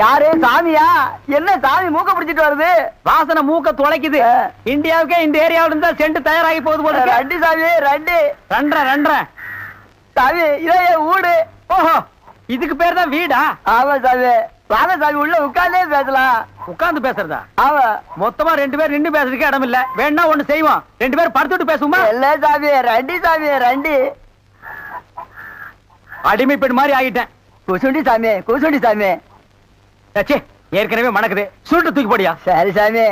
யாரு சாமியா? என்ன சாமி மூக்க பிடிச்சிட்டு வருது? வாசனை மூக்க துளைக்குது. இந்தியாவுக்கே இந்த ஏரியாவில இருந்தா சென்ட் தயாராகி போகுது போல. ரெண்டு சாமி ரெண்டு ரெண்டரை சாமி இதே வீடு. ஓஹோ, இதுக்கு பேர் தான் வீடா? ஆமா சாமி. வாங்க சாமி, உள்ள உட்கார்ந்தே பேசலாம். உட்கார்ந்து பேசுறதா? ஆமா. மொத்தமா 2 பேர் நின்று பேசுறதுக்கு இடம் இல்ல. வேணா ஒண்ணு செய்வோம், 2 பேர் படுத்துட்டு பேசுவோமா? இல்ல சாமி, ரெண்டு சாமி ரெண்டு. அடிமை பெண் மாதிரி ஆகிட்டேன். குசுண்டி சாமி, குசுண்டி சாமி. ச்சே, ஏற்கனவே மணக்குது. சுருட்டு தூக்கி போடியா. சரி சாமி.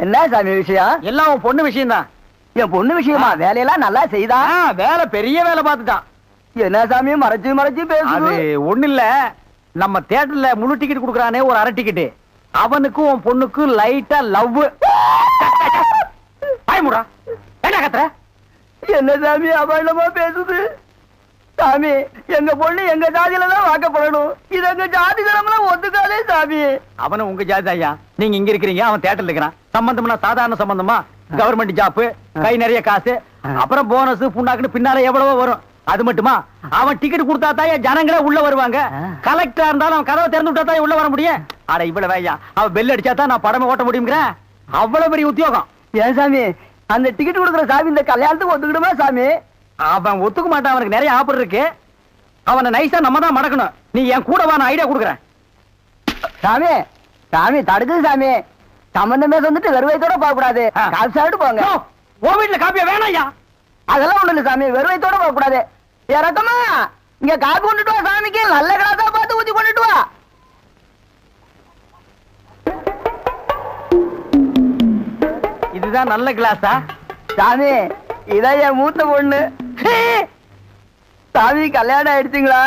என்ன சாமி விஷயம்? எல்லாம் உன் பொண்ணு விஷயம் தான். என் பொண்ணு விஷயமா? வேலையெல்லாம் நல்லா செய்தா? வேலை பெரிய வேலை பார்த்துட்டான். என்ன சாமி மறைச்சு மறைச்சு அது பேசுது? ஒண்ணு இல்ல, நம்ம தியேட்டர்ல முழு டிக்கெட் குடுக்கறானே ஒரு அரை டிக்கெட், அவனுக்கும் உன் பொண்ணுக்கும் லைட்டா லவ். பயமுடா, என்ன கத்துற? என்ன சாமி அபாண்டமா பேசுது? சாமி, எங்க பொண்ணு எங்க ஜாதியில தான் வாக்கப்படணும். இது எங்க ஜாதி தரம்லாம் ஒத்துக்காதே சாமி. அவன உங்க ஜாதி ஐயா, நீங்க இங்க இருக்கிறீங்க, அவன் தியேட்டர்ல இருக்கிறான். சம்பந்தம்னா சாதாரண சம்பந்தமா? கவர்மெண்ட் ஜாப், கை நிறைய காசு, அப்புறம் போனஸ் புண்ணாக்குன்னு பின்னால எவ்வளவோ வரும். அது மட்டுமா, அவன் டிக்கெட் கொடுத்தா தான் ஜனங்களே உள்ள வருவாங்க. கலெக்டரா இருந்தாலும் அவன் கதவை திறந்து விட்டா தான் உள்ள வர முடியும். அட இவ்வளவு ஐயா, அவன் பெல் அடிச்சா தான் நான் படமே ஓட்ட முடியுங்கிறேன். அவ்வளவு பெரிய உத்தியோகம். ஏன் சாமி, அந்த டிக்கெட் கொடுக்குற சாமி இந்த கல்யாணத்துக்கு ஒத்துக்கிடுமா சாமி? அவன் ஒத்துக்க மாட்டான், அவனுக்கு நிறைய ஆஃபர் இருக்கு. அவனை நைஸா நம்ம தான் மடக்கணும். நீ என் கூட வா, நான் ஐடியா கொடுக்குறேன். சாமி சாமி தடுக்குது சாமி. சம்பந்தமே வந்துட்டு வெறுவைத்தோட போக கூடாது. காசு சாப்பிட்டு போங்க. உன் வீட்டுல காப்பியா வேணாம் ஐயா. அதெல்லாம் ஒண்ணு இல்ல சாமி, வெறுவைத்தோட போக கூடாது. இறக்கமா இங்க காப்பி கொண்டுட்டு வா சாமிக்கு. நல்ல கிளாஸா பார்த்து ஊத்தி கொண்டுட்டு வா. இதுதான் நல்ல கிளாஸா? சாமி இதான் என் மூத்த பொண்ணு. சாமி கல்யாணம் ஆயிடுச்சுங்களா?